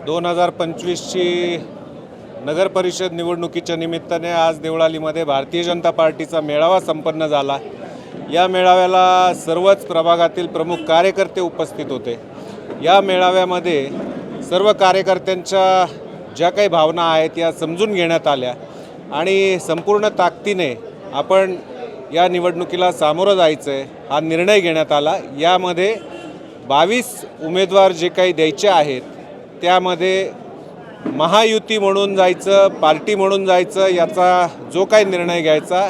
2025ची नगर परिषद निवडणुकीच्या निमित्ताने आज देवळालीमध्ये भारतीय जनता पार्टीचा मेळावा संपन्न झाला। या मेळाव्याला सर्वच प्रभागातील प्रमुख कार्यकर्ते उपस्थित होते। या मेळाव्यामध्ये सर्व कार्यकर्त्यांच्या ज्या काही भावना आहेत या समजून घेण्यात आल्या आणि संपूर्ण ताकदीने आपण या निवडणुकीला सामोरं जायचं आहे हा निर्णय घेण्यात आला। यामध्ये 22 उमेदवार जे काही द्यायचे आहेत त्यामध्ये महायुती म्हणून जायचं, पार्टी म्हणून जायचं याचा जो काही निर्णय घ्यायचा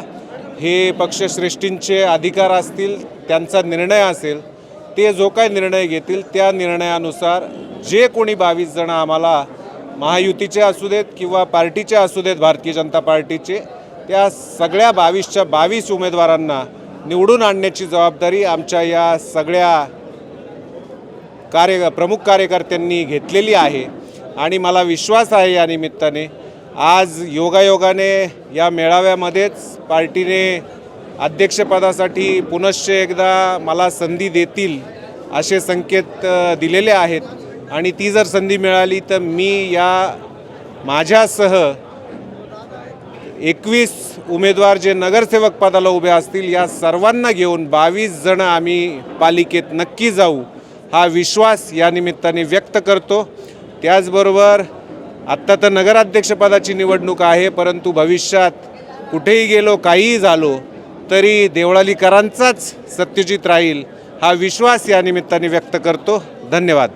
हे पक्षश्रेष्ठींचे अधिकार असतील, त्यांचा निर्णय असेल। ते जो काही निर्णय घेतील त्या निर्णयानुसार जे कोणी 22 जण आम्हाला महायुतीचे असू देत किंवा पार्टीचे असू देत भारतीय जनता पार्टीचे, त्या सगळ्या 22च्या 22 उमेदवारांना निवडून आणण्याची जबाबदारी आमच्या या सगळ्या प्रमुख कार्यकर्त्यांनी घेतलेली आहे। आणि मला विश्वास आहे या निमित्ताने आज योगायोगाने या मेळाव्यामध्येच पार्टीने अध्यक्षपदासाठी पुनश्च एकदा मला संधी देतील असे संकेत दिलेले आहेत। आणि ती जर संधी मिळाली तर मी या माझ्यासह 21 उमेदवार जे नगरसेवक पदाला उभे असतील या सर्वांना घेऊन 22 जण आम्ही पालिकेत नक्की जाऊ हा विश्वास या निमित्ताने व्यक्त करतो। त्याचबरोबर आत्ता तर नगराध्यक्षपदाची निवडणूक आहे, परंतु भविष्यात कुठेही गेलो काहीही झालो तरी देवळालीकरांचाच सत्यजित राहील हा विश्वास या निमित्ताने व्यक्त करतो। धन्यवाद।